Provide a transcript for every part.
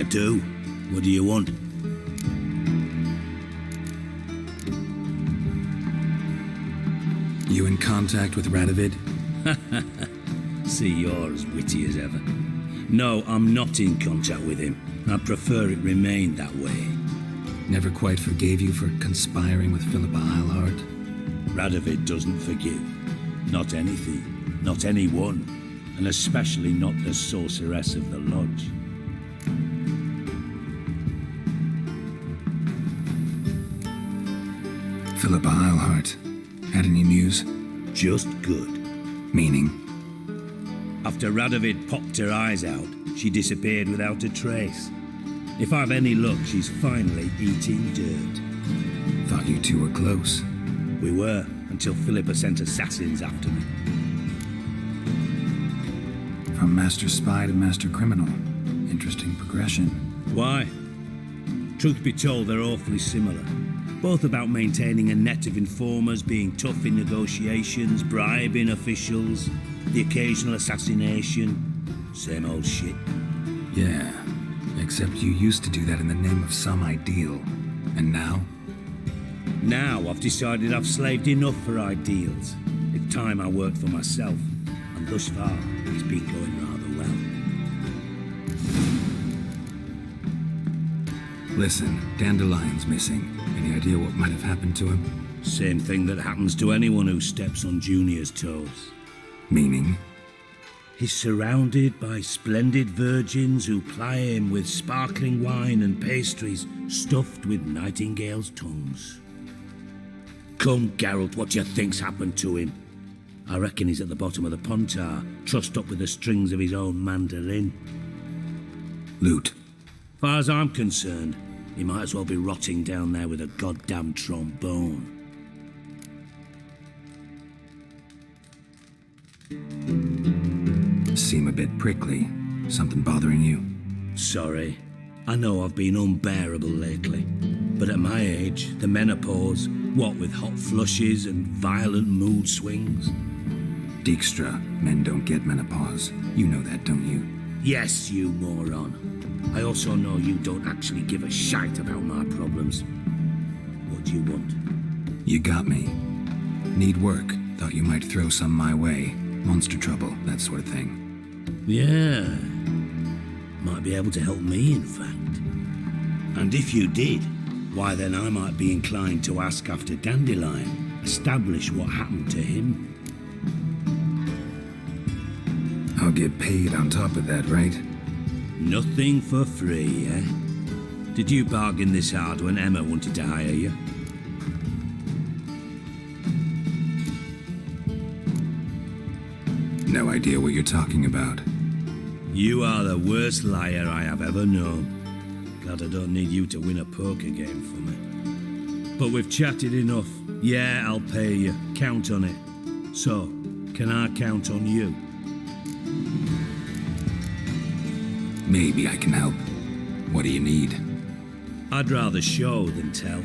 do. What do you want? You in contact with Radovid? See, you're as witty as ever. No, I'm not in contact with him. I prefer it remained that way. Never quite forgave you for conspiring with Philippa Eilhart? Radovid doesn't forgive. Not anything. Not anyone. And especially not the sorceress of the Lodge. Philippa Eilhart. Had any news? Just good. Meaning? After Radovid popped her eyes out, she disappeared without a trace. If I've any luck, she's finally eating dirt. Thought you two were close. We were, until Philippa sent assassins after me. From Master Spy to Master Criminal. Interesting progression. Why? Truth be told, they're awfully similar. Both about maintaining a net of informers, being tough in negotiations, bribing officials, the occasional assassination. Same old shit. Yeah, except you used to do that in the name of some ideal. And now? Now I've decided I've slaved enough for ideals. It's time I worked for myself. And thus far, it's been going rather well. Listen, Dandelion's missing. Any idea what might have happened to him? Same thing that happens to anyone who steps on Junior's toes. Meaning? He's surrounded by splendid virgins who ply him with sparkling wine and pastries stuffed with nightingales' tongues. Come, Geralt, what do you think's happened to him? I reckon he's at the bottom of the Pontar, trussed up with the strings of his own mandolin. Loot. Far as I'm concerned, he might as well be rotting down there with a goddamn trombone. Seem a bit prickly. Something bothering you? Sorry. I know I've been unbearable lately. But at my age, the menopause, what with hot flushes and violent mood swings. Dijkstra, men don't get menopause. You know that, don't you? Yes, you moron. I also know you don't actually give a shite about my problems. What do you want? You got me. Need work. Thought you might throw some my way. Monster trouble, that sort of thing. Yeah. Might be able to help me, in fact. And if you did, why then I might be inclined to ask after Dandelion, establish what happened to him. I'll get paid on top of that, right? Nothing for free, eh? Did you bargain this hard when Emma wanted to hire you? No idea what you're talking about. You are the worst liar I have ever known. Glad I don't need you to win a poker game for me. But we've chatted enough. Yeah, I'll pay you. Count on it. So, can I count on you? Maybe I can help. What do you need? I'd rather show than tell.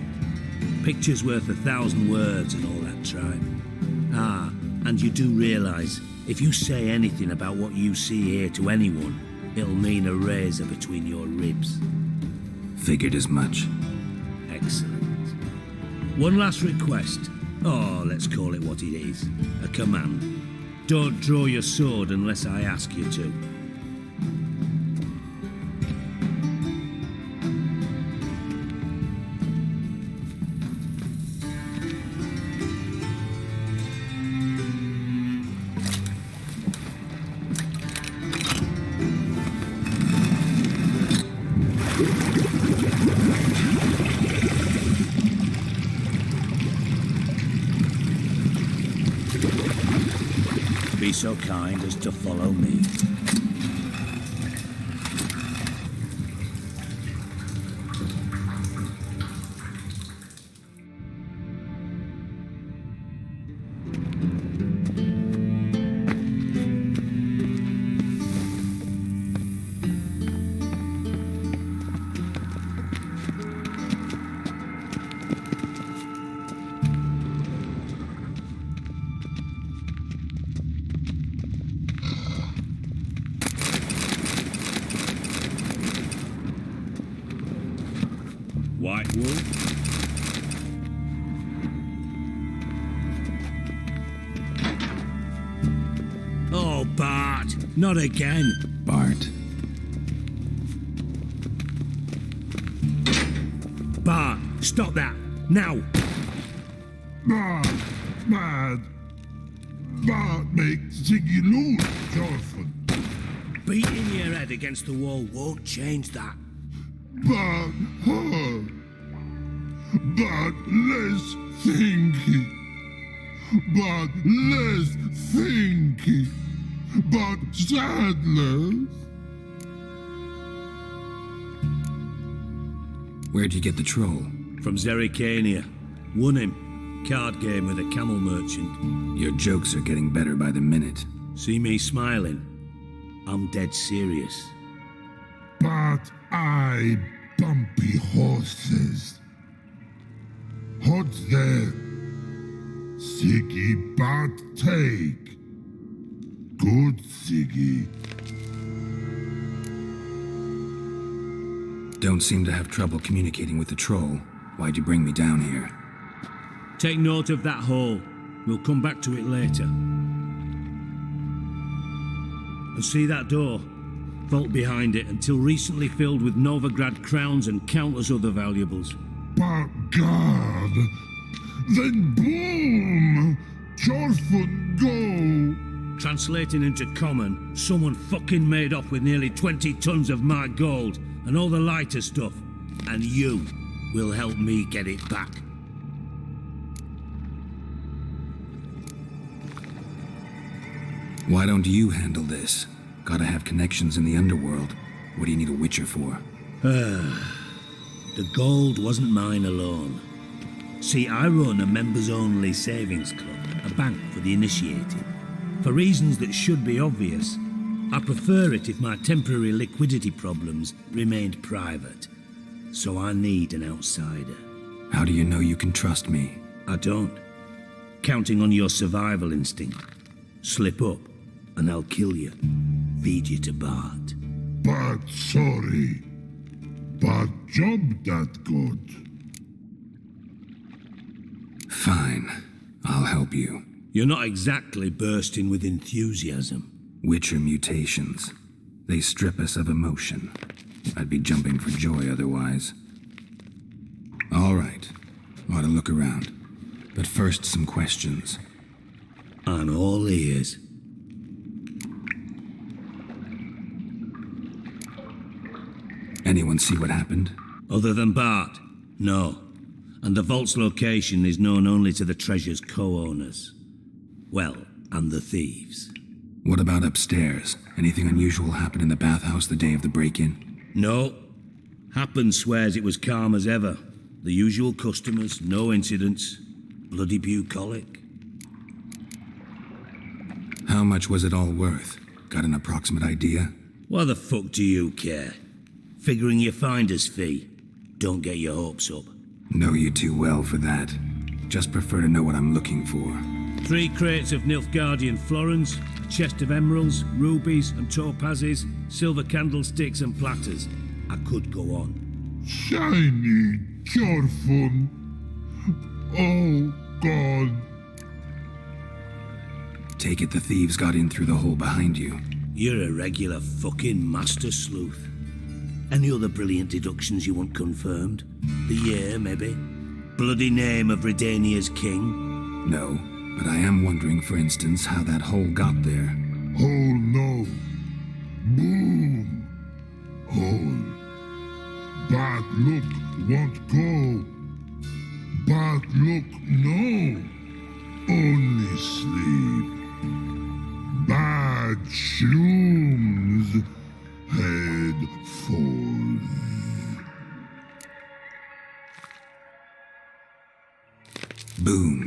Picture's worth 1,000 words and all that tribe. Ah, and you do realize, if you say anything about what you see here to anyone, it'll mean a razor between your ribs. Figured as much. Excellent. One last request. Oh, let's call it what it is. A command. Don't draw your sword unless I ask you to. Be so kind as to follow me. wolf. Oh, Bart, not again. Bart. Bart, stop that, now. Bart, mad. Bart makes Ziggy lose, Thorfinn. Beating your head against the wall won't change that. Bart hurt. Bart less thinky. Bart less thinky. Bart sadless. Where'd you get the troll? From Zerrikania. Won him. Card game with a camel merchant. Your jokes are getting better by the minute. See me smiling? I'm dead serious. But I bumpy horses. Hot there. Siggy but take. Good Siggy. Don't seem to have trouble communicating with the troll. Why'd you bring me down here? Take note of that hole. We'll come back to it later. And see that door? Vault behind it, until recently filled with Novigrad crowns and countless other valuables. But God, then boom! Thorfinn go! Translating into common, someone fucking made off with nearly 20 tons of my gold and all the lighter stuff. And you will help me get it back. Why don't you handle this? Gotta have connections in the underworld. What do you need a witcher for? The gold wasn't mine alone. See, I run a members-only savings club, a bank for the initiated. For reasons that should be obvious, I prefer it if my temporary liquidity problems remained private. So I need an outsider. How do you know you can trust me? I don't. Counting on your survival instinct. Slip up, and I'll kill you. Feed you to Bart. But sorry. But job that good. Fine. I'll help you. You're not exactly bursting with enthusiasm. Witcher mutations. They strip us of emotion. I'd be jumping for joy otherwise. All right. Ought to look around. But first, some questions. I'm all ears. Anyone see what happened? Other than Bart? No. And the vault's location is known only to the treasure's co-owners. Well, and the thieves. What about upstairs? Anything unusual happen in the bathhouse the day of the break-in? No. Happen swears it was calm as ever. The usual customers, no incidents. Bloody bucolic. How much was it all worth? Got an approximate idea? Why the fuck do you care? Figuring your finder's fee. Don't get your hopes up. Know you too well for that. Just prefer to know what I'm looking for. 3 crates of Nilfgaardian florins, a chest of emeralds, rubies and topazes, silver candlesticks and platters. I could go on. Shiny Thorfinn. Oh, God. Take it the thieves got in through the hole behind you. You're a regular fucking master sleuth. Any other brilliant deductions you want confirmed? The year, maybe? Bloody name of Redania's king? No, but I am wondering, for instance, how that hole got there. Oh, no. Boom. Hole. Bad look won't go. Bad look no. Only sleep. Bad shrooms. Head falls. Boom.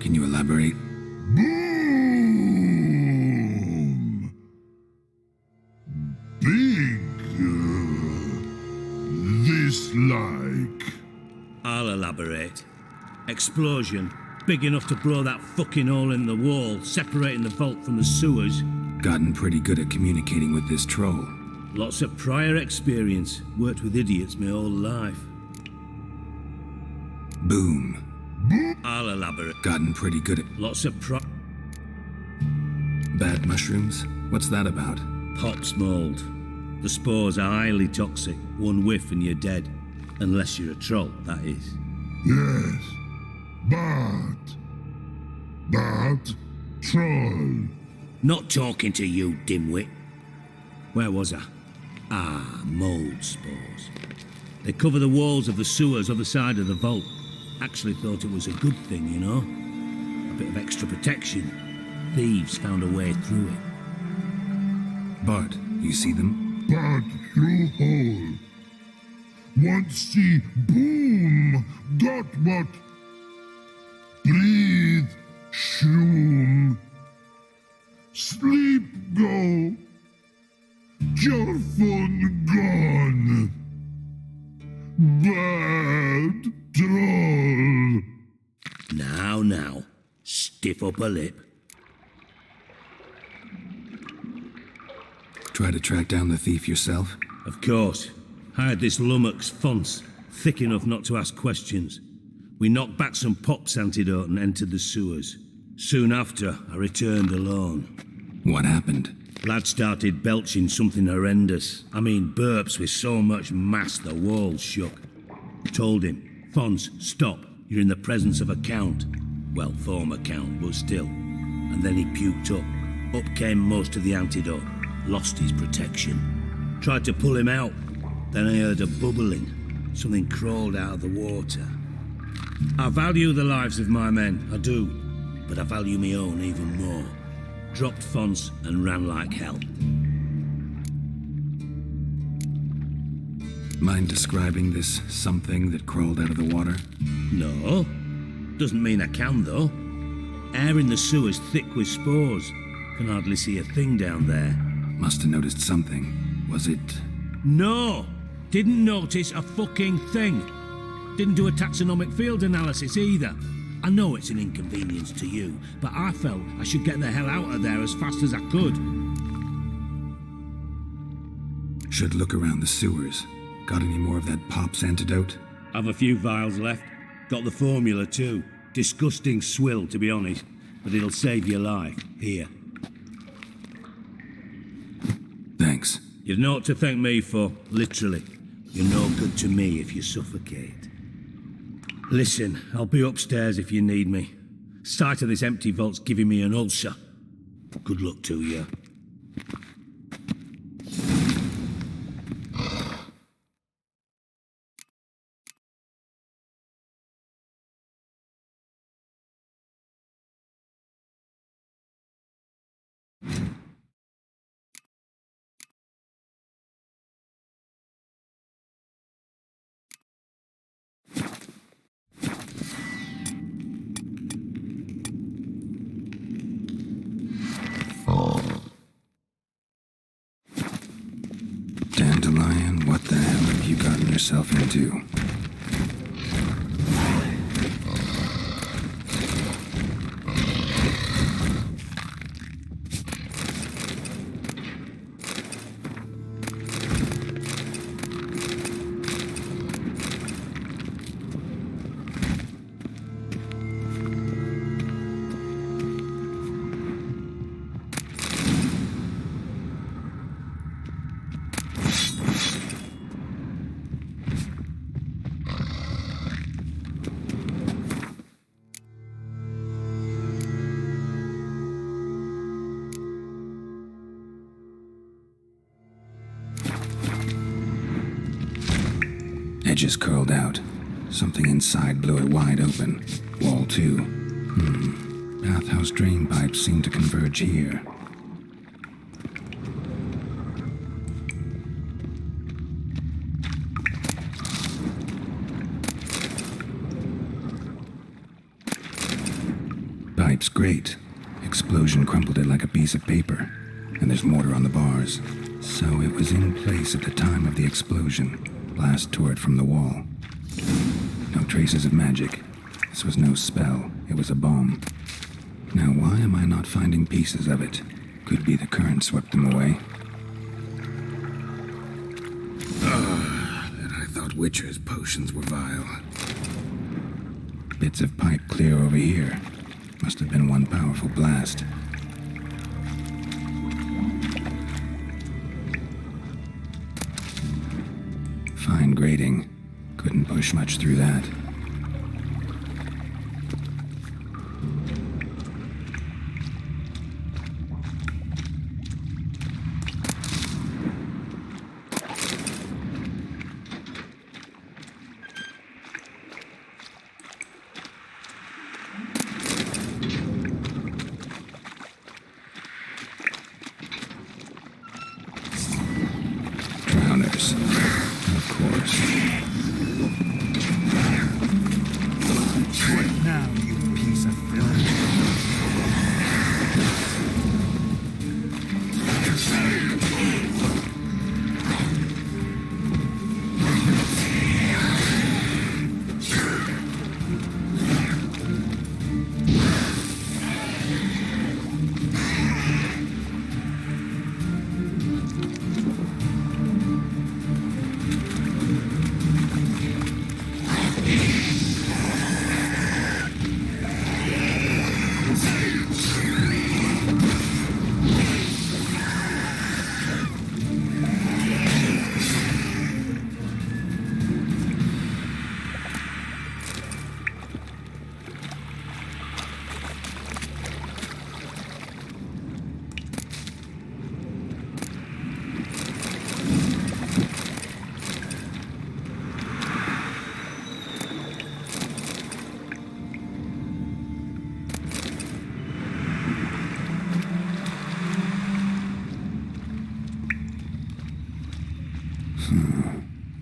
Can you elaborate? Boom! Big. This like. I'll elaborate. Explosion. Big enough to blow that fucking hole in the wall, separating the vault from the sewers. Gotten pretty good at communicating with this troll. Lots of prior experience. Worked with idiots my whole life. Boom. I'll elaborate. Gotten pretty good at Lots of bad mushrooms? What's that about? pops mold. The spores are highly toxic. One whiff and you're dead. Unless you're a troll, that is. Yes. But troll. Not talking to you, dimwit. Where was I? Ah, mold spores. They cover the walls of the sewers other side of the vault. Actually thought it was a good thing, you know? A bit of extra protection. Thieves found a way through it. Bart, you see them? But through hole. Want see boom. Got what? Breathe. Shroom. Sleep go. Your fun gone. Bad troll. Now. Stiff upper lip. Try to track down the thief yourself? Of course. Hired this lummox, Fons, thick enough not to ask questions. We knocked back some pops antidote and entered the sewers. Soon after, I returned alone. What happened? Lad started belching something horrendous. I mean, burps with so much mass the walls shook. Told him, Fons, stop. You're in the presence of a count. Well, former count, but still. And then he puked up. Up came most of the antidote. Lost his protection. Tried to pull him out. Then I heard a bubbling. Something crawled out of the water. I value the lives of my men, I do. But I value my own even more. Dropped Fons and ran like hell. Mind describing this something that crawled out of the water? No. Doesn't mean I can, though. Air in the sewer's thick with spores. Can hardly see a thing down there. Must have noticed something. Was it... No! Didn't notice a fucking thing. Didn't do a taxonomic field analysis either. I know it's an inconvenience to you, but I felt I should get the hell out of there as fast as I could. Should look around the sewers. Got any more of that Pop's antidote? I've a few vials left. Got the formula too. Disgusting swill, to be honest, but it'll save your life. Here. Thanks. You've naught to thank me for, literally. You're no good to me if you suffocate. Listen, I'll be upstairs if you need me. Sight of this empty vault's giving me an ulcer. Good luck to you. Dandelion, what the hell have you gotten yourself into? Edges curled out. Something inside blew it wide open. Wall too. Bathhouse drain pipes seem to converge here. Pipe's great. Explosion crumpled it like a piece of paper. And there's mortar on the bars. So it was in place at the time of the explosion. Blast tore it from the wall. No traces of magic. This was no spell. It was a bomb. Now why am I not finding pieces of it? Could be the current swept them away. And I thought Witcher's potions were vile. Bits of pipe clear over here. Must have been one powerful blast. Fine grating. Couldn't push much through that. Drowners. Of course. What now, you piece of filth?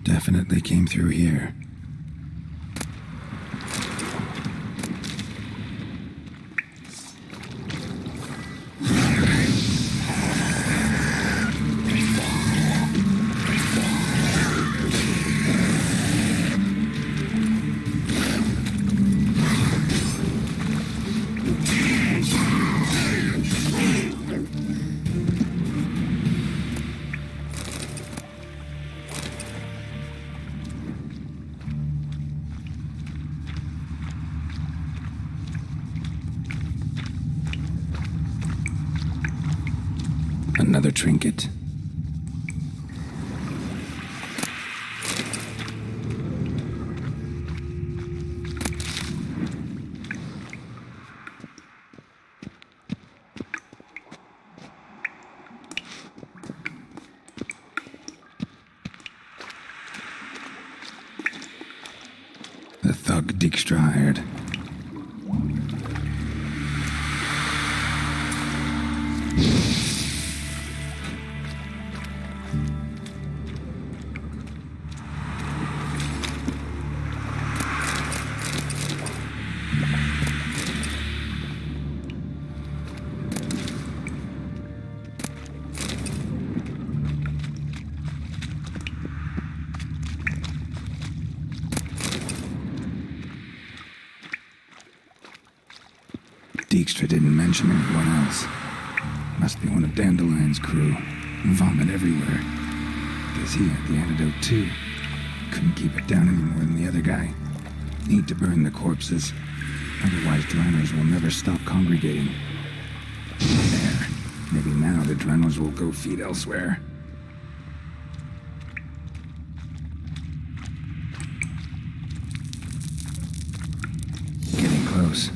Definitely came through here. Another trinket. The thug Dijkstra hired. Dijkstra didn't mention anyone else. Must be one of Dandelion's crew. Vomit everywhere. Guess he had the antidote too. Couldn't keep it down any more than the other guy. Need to burn the corpses. Otherwise Dranners will never stop congregating. There. Maybe now the Dranners will go feed elsewhere. Getting close.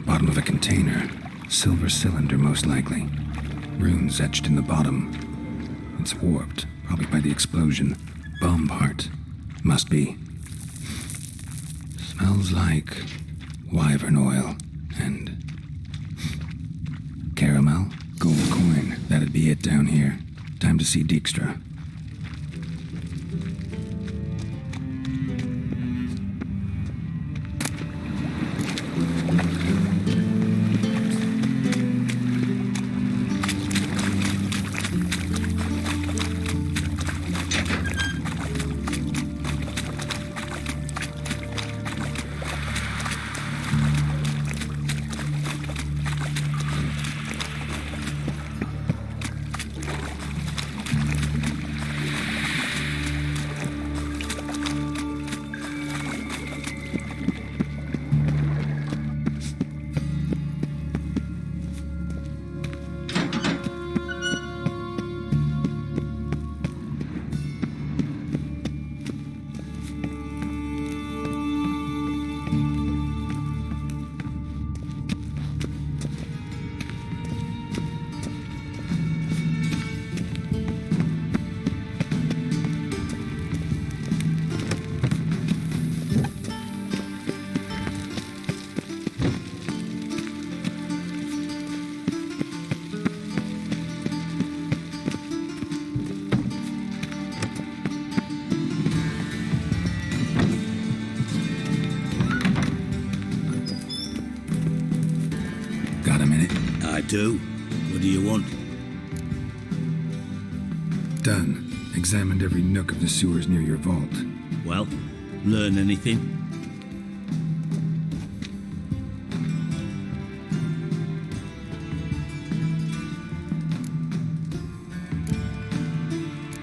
Bottom of a container. Silver cylinder, most likely. Runes etched in the bottom. It's warped, probably by the explosion. Bomb part. Must be. Smells like wyvern oil and caramel. Gold coin. That'd be it down here. Time to see Dijkstra. Got a minute? I do. What do you want? Done. Examined every nook of the sewers near your vault. Well, learn anything?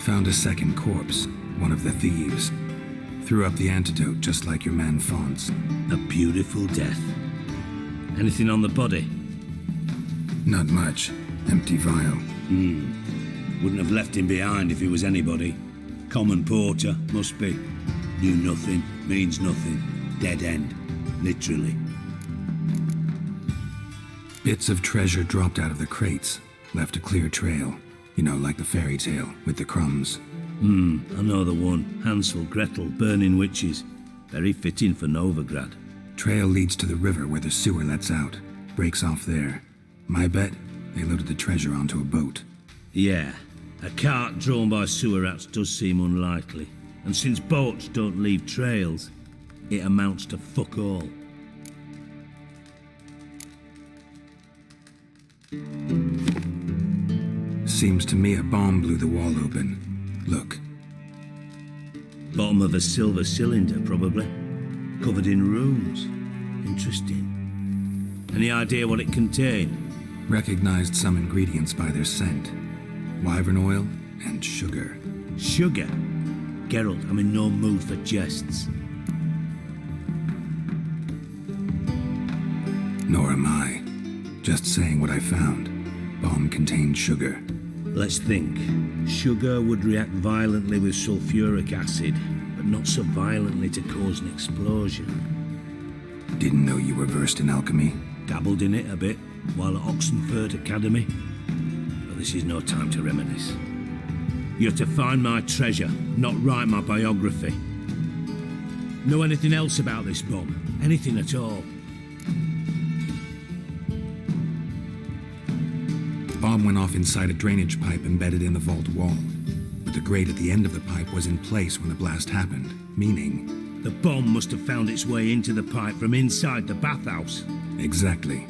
Found a second corpse. One of the thieves. Threw up the antidote just like your man Fonz. A beautiful death. Anything on the body? Not much. Empty vial. Wouldn't have left him behind if he was anybody. Common porter, must be. Knew nothing, means nothing. Dead end. Literally. Bits of treasure dropped out of the crates. Left a clear trail. You know, like the fairy tale, with the crumbs. I know the one. Hansel, Gretel, burning witches. Very fitting for Novigrad. Trail leads to the river where the sewer lets out. Breaks off there. My bet, they loaded the treasure onto a boat. Yeah, a cart drawn by sewer rats does seem unlikely. And since boats don't leave trails, it amounts to fuck all. Seems to me a bomb blew the wall open. Look. Bottom of a silver cylinder, probably. Covered in runes. Interesting. Any idea what it contained? Recognized some ingredients by their scent. Wyvern oil and sugar. Sugar? Geralt, I'm in no mood for jests. Nor am I. Just saying what I found. Bomb contained sugar. Let's think. Sugar would react violently with sulfuric acid, but not so violently to cause an explosion. Didn't know you were versed in alchemy. Dabbled in it a bit while at Oxenford Academy. But this is no time to reminisce. You're to find my treasure, not write my biography. Know anything else about this bomb? Anything at all? Bomb went off inside a drainage pipe embedded in the vault wall. But the grate at the end of the pipe was in place when the blast happened, meaning... The bomb must have found its way into the pipe from inside the bathhouse. Exactly.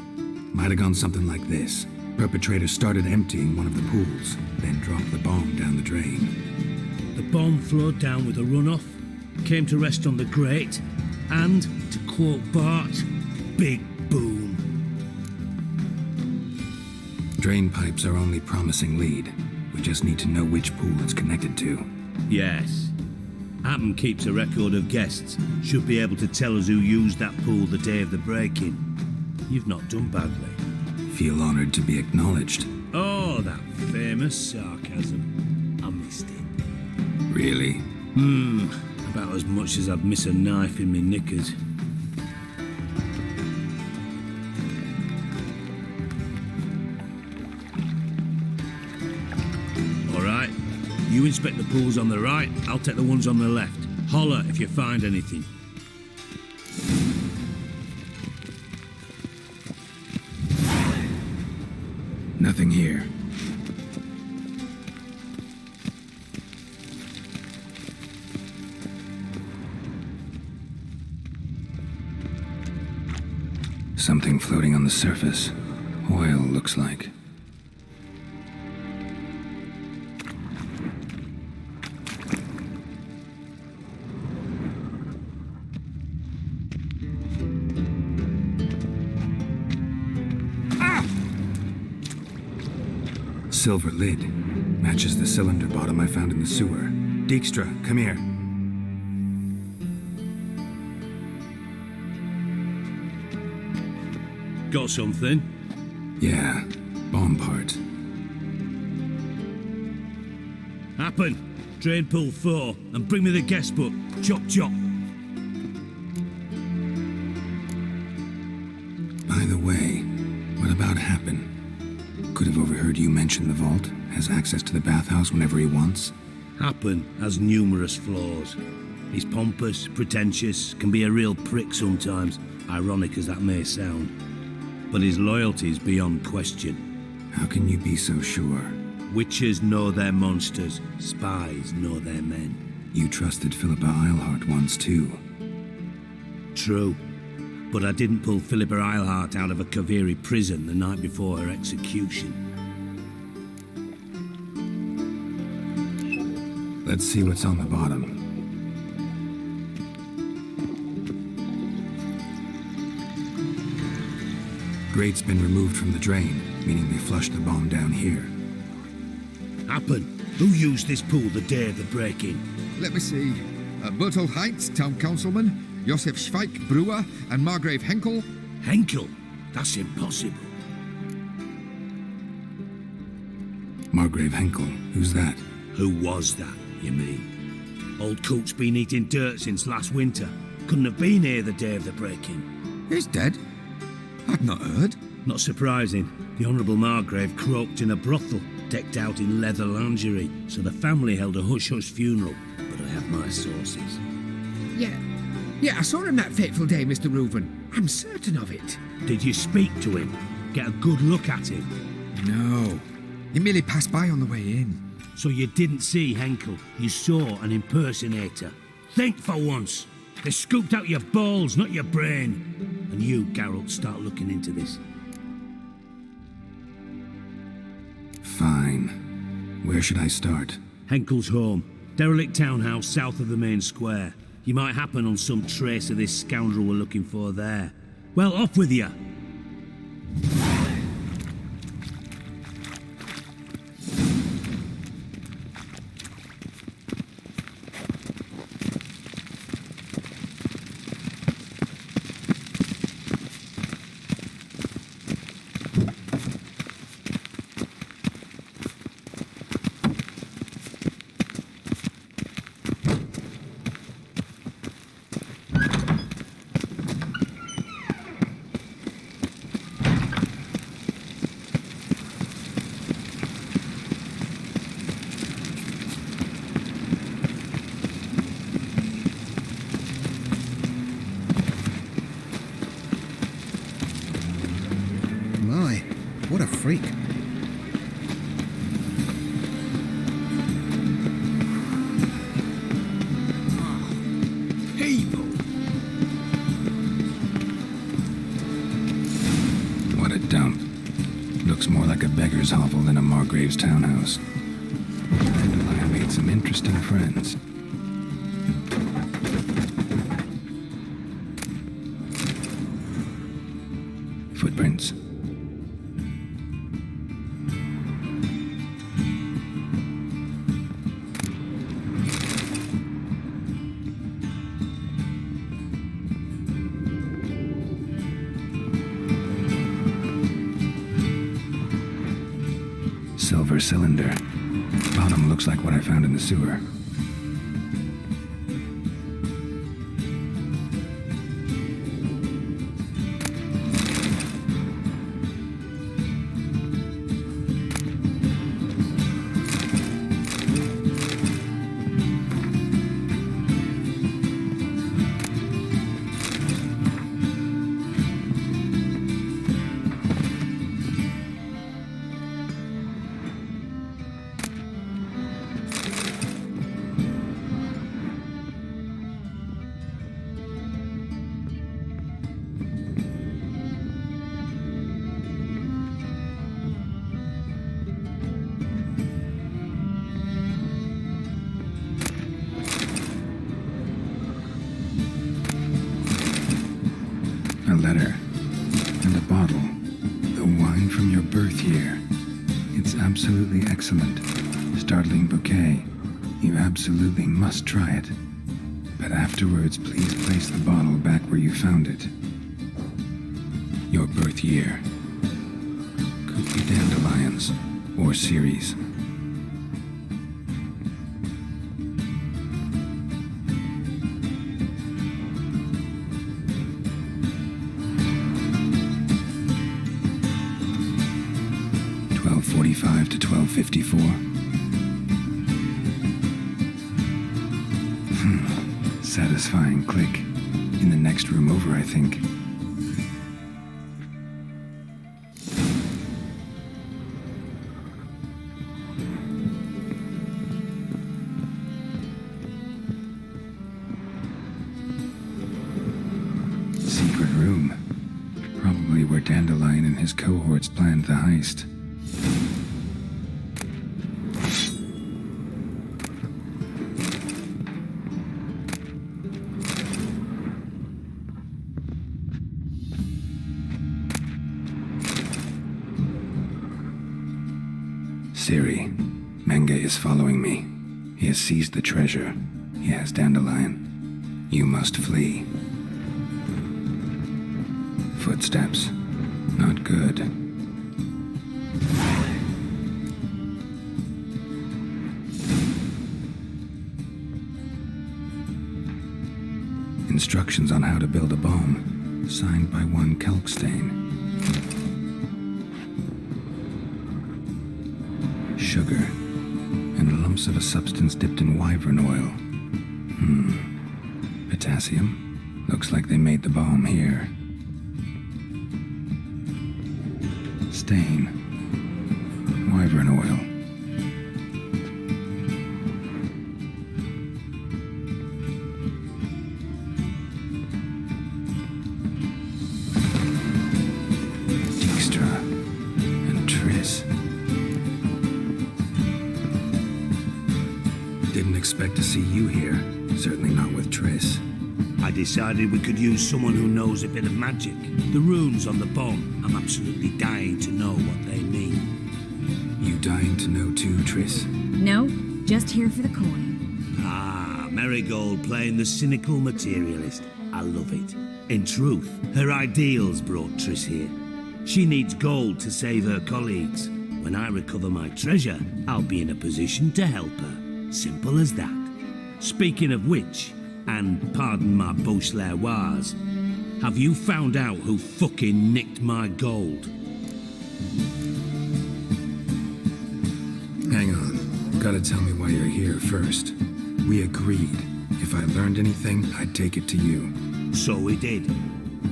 Might have gone something like this. Perpetrator started emptying one of the pools, then dropped the bomb down the drain. The bomb flowed down with a runoff, came to rest on the grate, and, to quote Bart, big boom. Drain pipes are only promising lead. We just need to know which pool it's connected to. Yes. Happen keeps a record of guests. Should be able to tell us who used that pool the day of the break-in. You've not done badly. Feel honored to be acknowledged. Oh, that famous sarcasm. I missed it. Really? About as much as I'd miss a knife in me knickers. You inspect the pools on the right, I'll take the ones on the left. Holler if you find anything. Nothing here. Something floating on the surface. Oil, looks like. Silver lid. Matches the cylinder bottom I found in the sewer. Dijkstra, come here. Got something? Yeah, bomb part. Happen. Trade pool 4 and bring me the guest book. Chop chop. By the way, what about Happen? Could have overheard you mention the vault. Has access to the bathhouse whenever he wants. Happen has numerous flaws. He's pompous, pretentious, can be a real prick sometimes, ironic as that may sound. But his loyalty is beyond question. How can you be so sure? Witches know their monsters, spies know their men. You trusted Philippa Eilhart once too. True. But I didn't pull Philippa Eilhart out of a Kaviri prison the night before her execution. Let's see what's on the bottom. Grate's been removed from the drain, meaning they flushed the bomb down here. Happen. Who used this pool the day of the break-in? Let me see. Bertolt Heinz, town councilman, Josef Schweik, brewer, and Margrave Henkel. Henkel? That's impossible. Margrave Henkel, who's that? Who was that, you mean? Old Coot's been eating dirt since last winter. Couldn't have been here the day of the break-in. He's dead? I'd not heard. Not surprising. The Honourable Margrave croaked in a brothel, decked out in leather lingerie, so the family held a hush-hush funeral. But I have my sources. Yeah, I saw him that fateful day, Mr. Reuven. I'm certain of it. Did you speak to him? Get a good look at him? No. He merely passed by on the way in. So you didn't see Henkel, you saw an impersonator. Think for once. They scooped out your balls, not your brain. And you, Geralt, start looking into this. Fine. Where should I start? Henkel's home. Derelict townhouse south of the main square. You might happen on some trace of this scoundrel we're looking for there. Well, off with you. My, what a freak. People! What a dump. Looks more like a beggar's hovel than a Margrave's townhouse. I made some interesting friends. Footprints. Silver cylinder. Bottom looks like what I found in the sewer. here. It's absolutely excellent. Startling bouquet. You absolutely must try it. But afterwards, please place the bottle back where you found it. Your birth year. Could be dandelions or Ceres. .45 to 12:54. Satisfying click. In the next room over, I think. Secret room. Probably where Dandelion and his cohorts planned the heist. Ciri, Menge is following me. He has seized the treasure. He has Dandelion. You must flee. Footsteps. Not good. Instructions on how to build a bomb, signed by one Kalkstein. Sugar, and lumps of a substance dipped in wyvern oil. Potassium? Looks like they made the bomb here. Stain. Wyvern oil. Dijkstra and Triss. Didn't expect to see you here. Certainly not with Triss. I decided we could use someone who knows a bit of magic. The runes on the bomb, I'm absolutely dying to know what they mean. You dying to know too, Triss? No, just here for the coin. Ah, Marigold playing the cynical materialist. I love it. In truth, her ideals brought Triss here. She needs gold to save her colleagues. When I recover my treasure, I'll be in a position to help her. Simple as that. Speaking of which, and pardon my Beauclervoise, have you found out who fucking nicked my gold? Hang on. Gotta tell me why you're here first. We agreed. If I learned anything, I'd take it to you. So we did.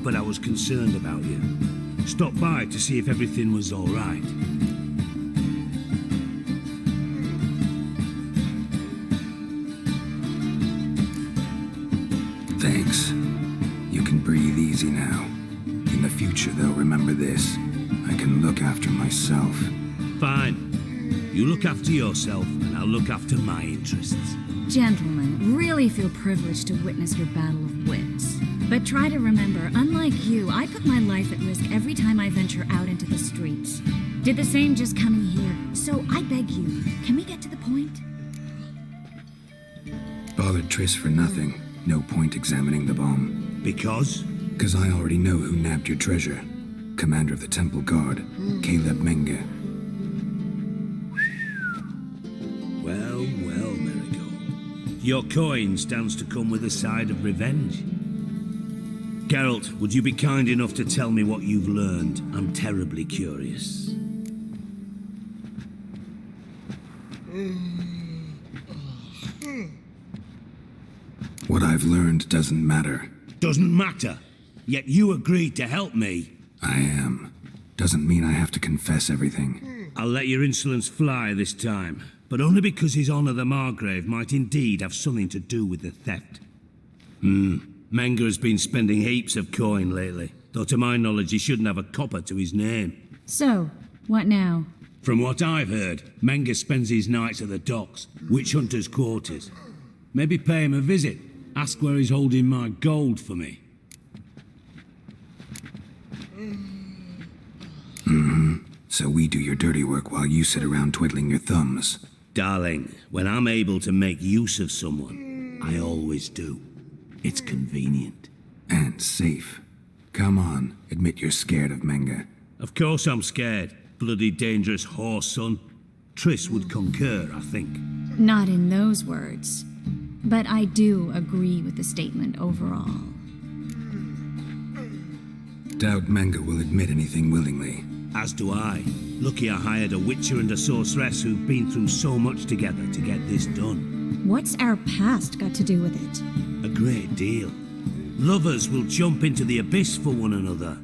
But I was concerned about you. Stopped by to see if everything was all right. Thanks. You can breathe easy now. In the future, they'll remember this. I can look after myself. Fine. You look after yourself, and I'll look after my interests. Gentlemen, really feel privileged to witness your battle of wits. But try to remember, unlike you, I put my life at risk every time I venture out into the streets. Did the same just coming here. So I beg you, can we get to the point? Bothered Triss for nothing. No point examining the bomb. Because? Because I already know who nabbed your treasure. Commander of the Temple Guard, Caleb Menge. Well, Marigold. Your coin stands to come with a side of revenge. Geralt, would you be kind enough to tell me what you've learned? I'm terribly curious. What I've learned doesn't matter. Doesn't matter. Yet you agreed to help me. I am. Doesn't mean I have to confess everything. I'll let your insolence fly this time, but only because His Honor the Margrave might indeed have something to do with the theft. Menge has been spending heaps of coin lately, though to my knowledge he shouldn't have a copper to his name. So, what now? From what I've heard, Menge spends his nights at the docks, witch hunters' quarters. Maybe pay him a visit. Ask where he's holding my gold for me. So we do your dirty work while you sit around twiddling your thumbs. Darling, when I'm able to make use of someone, I always do. It's convenient. And safe. Come on, admit you're scared of Menga. Of course I'm scared. Bloody dangerous horse, son. Triss would concur, I think. Not in those words. But I do agree with the statement overall. Doubt Menga will admit anything willingly. As do I. Lucky I hired a witcher and a sorceress who've been through so much together to get this done. What's our past got to do with it? A great deal. Lovers will jump into the abyss for one another.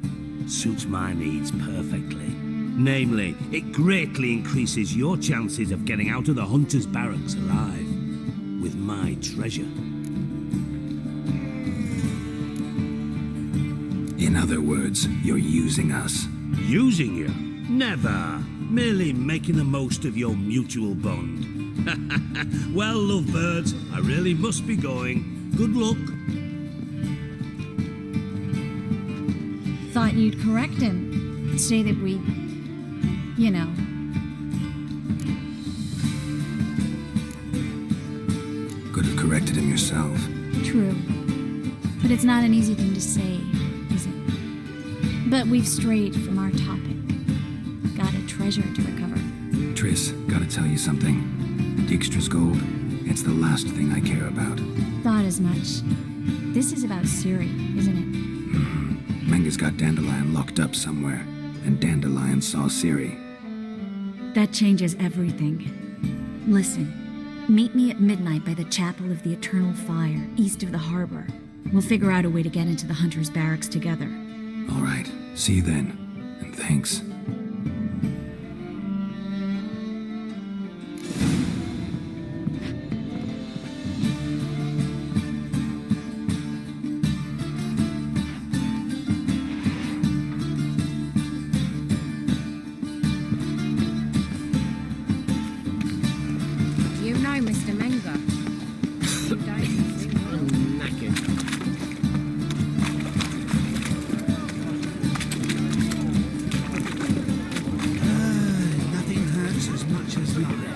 Suits my needs perfectly. Namely, it greatly increases your chances of getting out of the hunter's barracks alive. With my treasure. In other words, you're using us. Using you? Never. Merely making the most of your mutual bond. Well, lovebirds, I really must be going. Good luck. Thought you'd correct him. Say that we... you know. Could have corrected him yourself. True. But it's not an easy thing to say, is it? But we've strayed from our topic. Got a treasure to recover. Triss, gotta tell you something. Dijkstra's gold, it's the last thing I care about. Thought as much. This is about Ciri, isn't it? Menga's got Dandelion locked up somewhere, and Dandelion saw Ciri. That changes everything. Listen, meet me at midnight by the Chapel of the Eternal Fire, east of the harbor. We'll figure out a way to get into the Hunter's barracks together. All right, see you then, and thanks. You know Mr. Menga. Nothing hurts as much as life.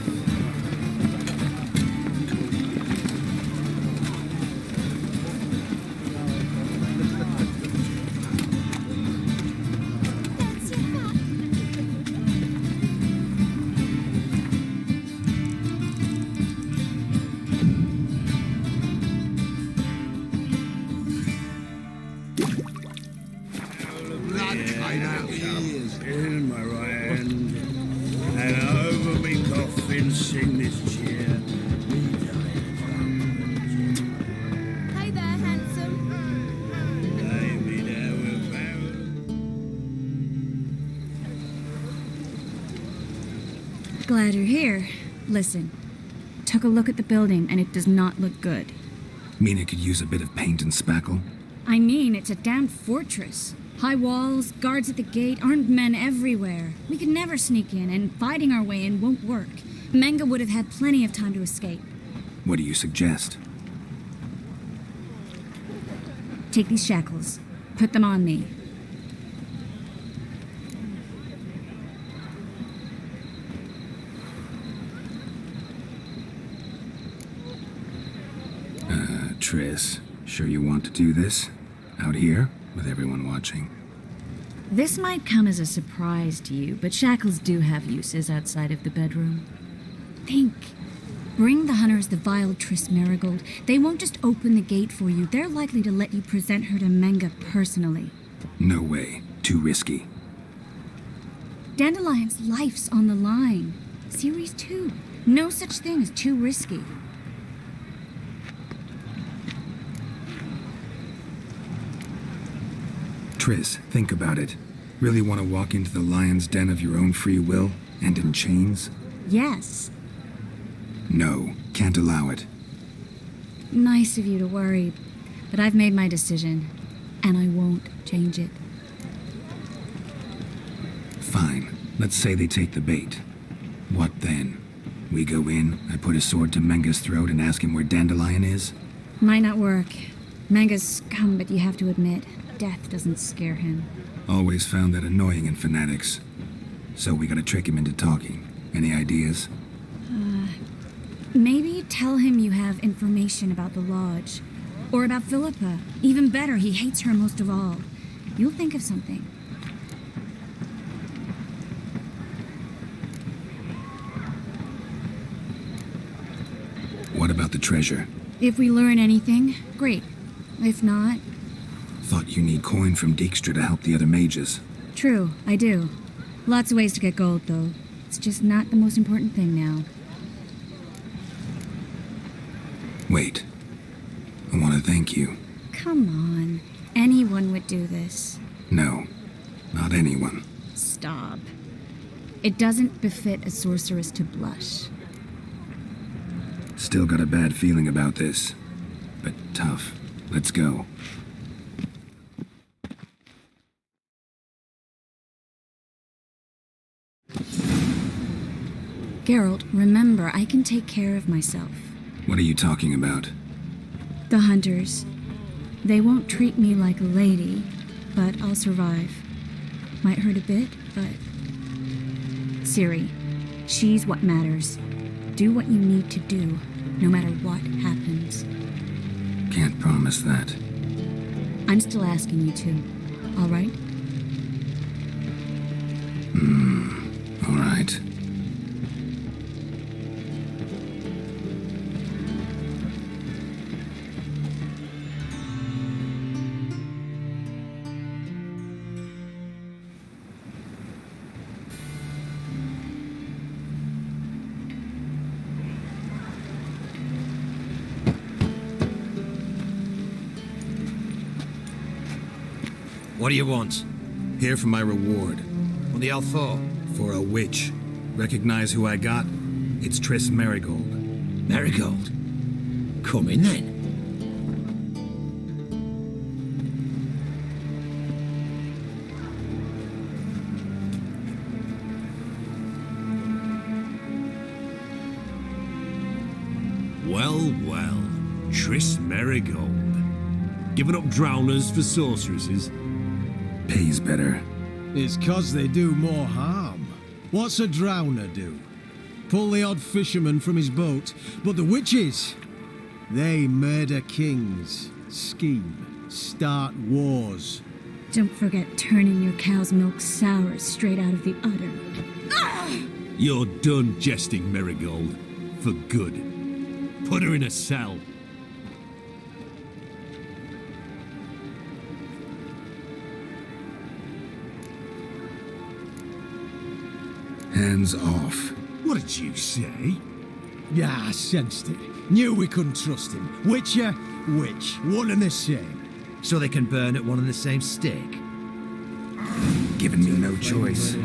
In my right hand, and over me coffin sing this cheer. Hey there, handsome. Lay me there with barrel. Glad you're here. Listen, took a look at the building and it does not look good. Mean it could use a bit of paint and spackle? I mean, it's a damn fortress. High walls, guards at the gate, armed men everywhere. We could never sneak in, and fighting our way in won't work. Menga would have had plenty of time to escape. What do you suggest? Take these shackles. Put them on me. Triss, sure you want to do this? Out here, with everyone watching? This might come as a surprise to you, but shackles do have uses outside of the bedroom. Think. Bring the hunters the vile Triss Merigold. They won't just open the gate for you. They're likely to let you present her to Menga personally. No way. Too risky. Dandelion's life's on the line. Ciri's too. No such thing as too risky. Triss, think about it. Really want to walk into the lion's den of your own free will, and in chains? Yes. No, can't allow it. Nice of you to worry, but I've made my decision, and I won't change it. Fine. Let's say they take the bait. What then? We go in, I put a sword to Menga's throat and ask him where Dandelion is? Might not work. Menga's scum, but you have to admit, death doesn't scare him. Always found that annoying in fanatics. So we gotta trick him into talking. Any ideas? Maybe tell him you have information about the Lodge. Or about Philippa. Even better, he hates her most of all. You'll think of something. What about the treasure? If we learn anything, great. If not, Thought you need coin from Dijkstra to help the other mages. true, I do. Lots of ways to get gold, though. It's just not the most important thing now. Wait. I want to thank you. Come on. Anyone would do this. No, not anyone. Stop. It doesn't befit a sorceress to blush. Still got a bad feeling about this. But tough. Let's go. Geralt, remember, I can take care of myself. What are you talking about? The hunters. They won't treat me like a lady, but I'll survive. Might hurt a bit, but... Ciri, she's what matters. Do what you need to do, no matter what happens. Can't promise that. I'm still asking you to, all right? All right. What do you want? Here for my reward. On the Alfor? For a witch. Recognize who I got? It's Triss Merigold. Marigold? Come in then. Well, well. Triss Merigold. Giving up drowners for sorceresses? Pays better. It's 'cause they do more harm. What's a drowner do? Pull the odd fisherman from his boat. But the witches, they murder kings, scheme, start wars. Don't forget turning your cow's milk sour straight out of the udder. You're done jesting, Merigold. For good. Put her in a cell. Hands off. What did you say? Yeah, I sensed it. Knew we couldn't trust him. Witcher, witch, one and the same. So they can burn at one and the same stake? Giving me no choice.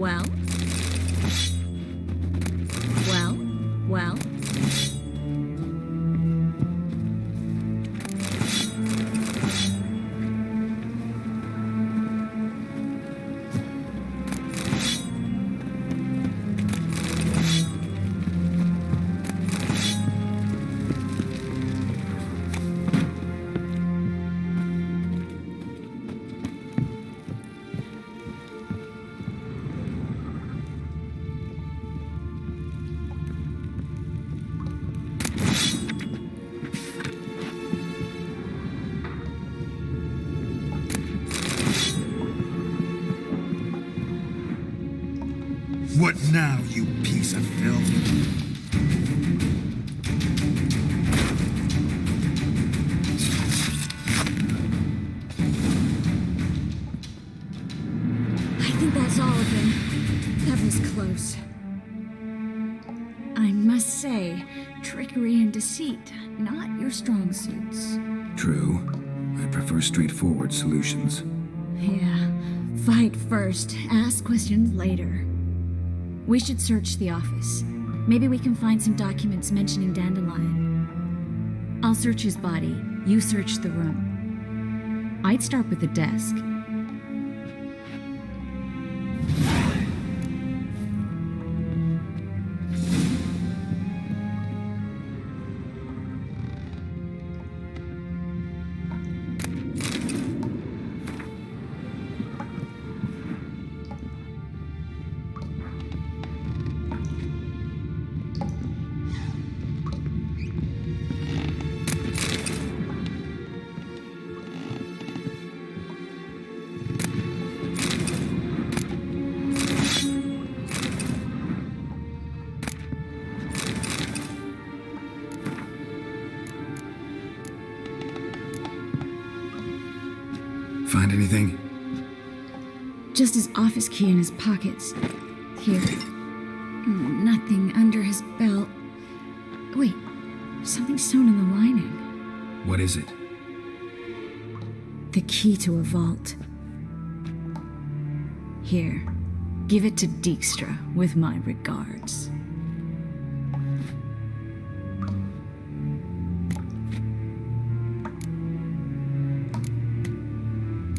Well? Well? Well? What now, you piece of filth? I think that's all of them. That was close. I must say, trickery and deceit, not your strong suits. True. I prefer straightforward solutions. Yeah. Fight first, ask questions later. We should search the office. Maybe we can find some documents mentioning Dandelion. I'll search his body. You search the room. I'd start with the desk. Find anything? Just his office key in his pockets. Here. Nothing under his belt. Wait, something sewn in the lining. What is it? The key to a vault. Here, give it to Dijkstra with my regards.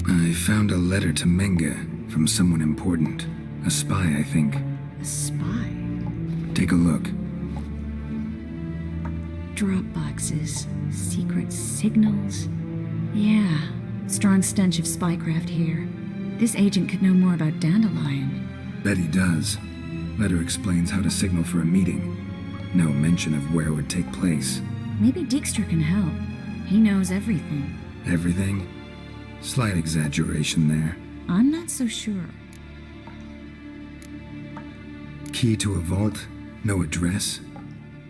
I found a letter to Menga from someone important. A spy, I think. A spy? Take a look. Drop boxes, secret signals. Yeah, strong stench of spycraft here. This agent could know more about Dandelion. Bet he does. Letter explains how to signal for a meeting. No mention of where it would take place. Maybe Dijkstra can help. He knows everything. Everything? Slight exaggeration there. I'm not so sure. Key to a vault? No address?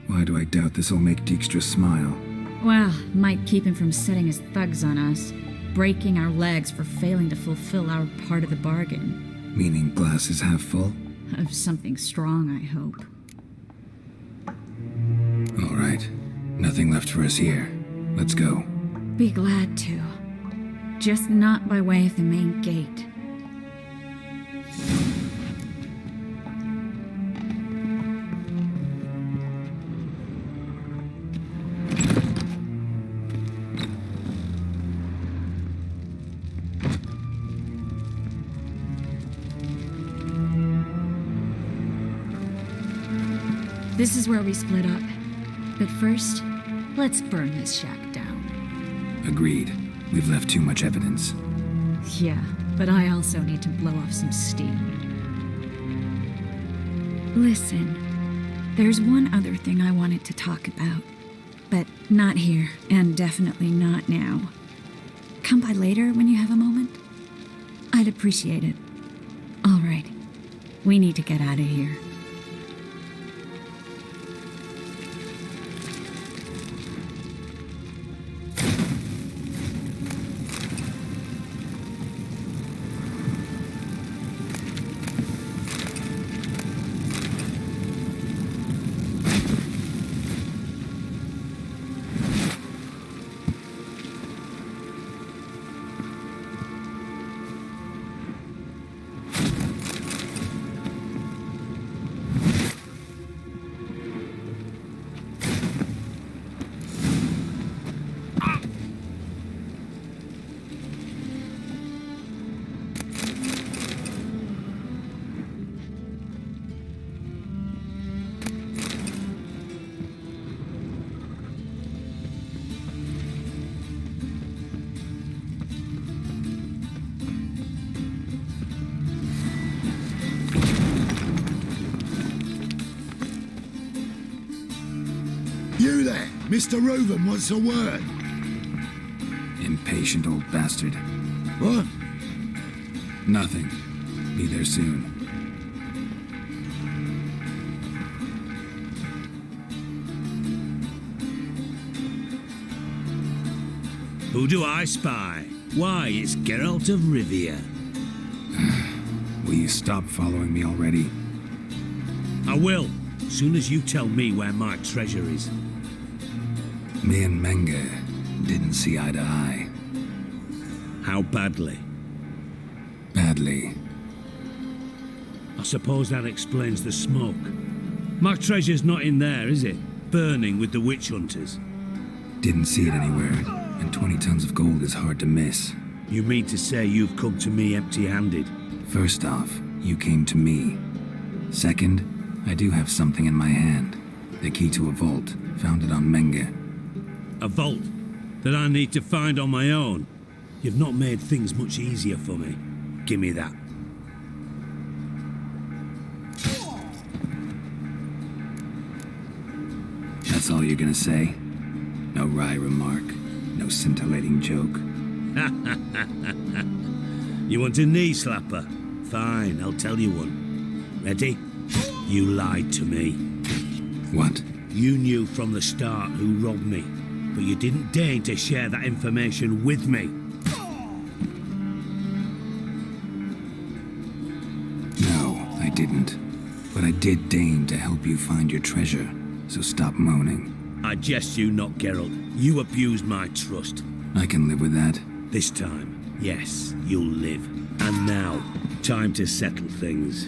Why do I doubt this'll make Dijkstra smile? Well, might keep him from setting his thugs on us. Breaking our legs for failing to fulfill our part of the bargain. Meaning glass is half full? Of something strong, I hope. All right. Nothing left for us here. Let's go. Be glad to. Just not by way of the main gate. This is where we split up. But first, let's burn this shack down. Agreed. We've left too much evidence. Yeah, but I also need to blow off some steam. Listen, there's one other thing I wanted to talk about. But not here, and definitely not now. Come by later when you have a moment? I'd appreciate it. All right. We need to get out of here. You there, Mr. Reuven wants a word. Impatient old bastard. What? Nothing. Be there soon. Who do I spy? Why, it's Geralt of Rivia. Will you stop following me already? I will, soon as you tell me where my treasure is. Me and Menge didn't see eye to eye. How badly? Badly. I suppose that explains the smoke. My treasure's not in there, is it? Burning with the witch hunters. Didn't see it anywhere, and 20 tons of gold is hard to miss. You mean to say you've come to me empty-handed? First off, you came to me. Second, I do have something in my hand. The key to a vault, found it on Menge. A vault that I need to find on my own. You've not made things much easier for me. Give me that. That's all you're gonna say? No wry remark, no scintillating joke. You want a knee slapper? Fine, I'll tell you one. Ready? You lied to me. What? You knew from the start who robbed me, but you didn't deign to share that information with me. No, I didn't. But I did deign to help you find your treasure, so stop moaning. I jest you not, Geralt. You abused my trust. I can live with that. This time, yes, you'll live. And now, time to settle things.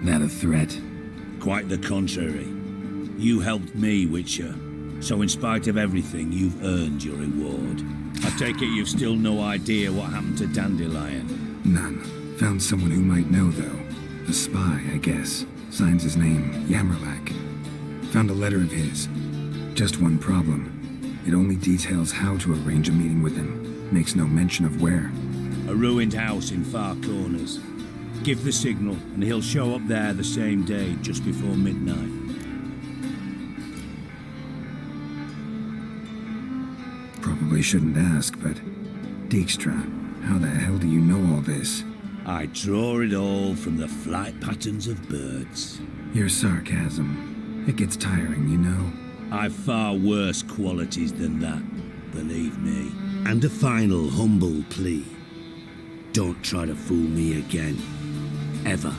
That a threat? Quite the contrary. You helped me, Witcher. So in spite of everything, you've earned your reward. I take it you've still no idea what happened to Dandelion. None. Found someone who might know, though. A spy, I guess. Signs his name, Yammerlak. Found a letter of his. Just one problem. It only details how to arrange a meeting with him. Makes no mention of where. A ruined house in Far Corners. Give the signal, and he'll show up there the same day, just before midnight. Probably shouldn't ask, but... Dijkstra, how the hell do you know all this? I draw it all from the flight patterns of birds. Your sarcasm. It gets tiring, you know. I've far worse qualities than that, believe me. And a final humble plea. Don't try to fool me again. Ever.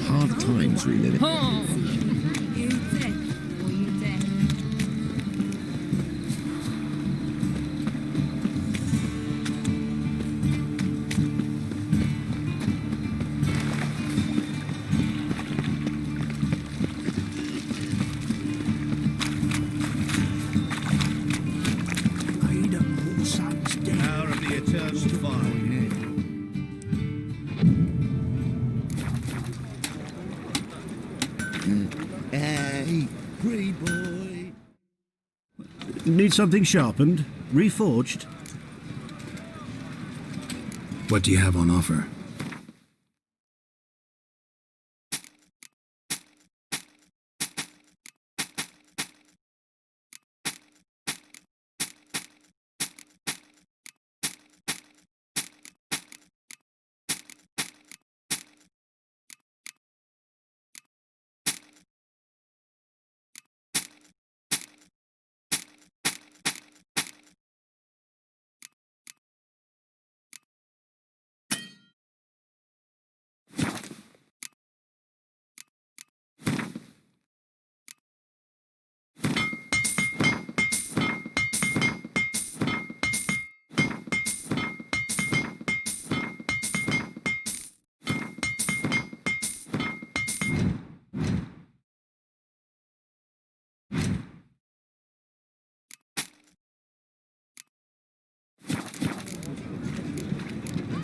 Hard times we live in. Power of the eternal fire. Hey, pretty boy. Need something sharpened? Reforged? What do you have on offer?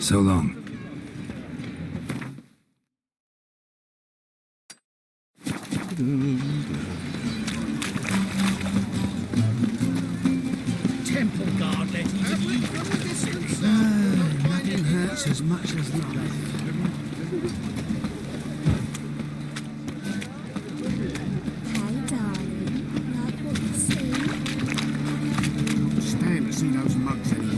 So long. Temple guard let easy. Nothing hurts as much as life. Hey, darling. Like what you see? Stand to see those mugs anymore.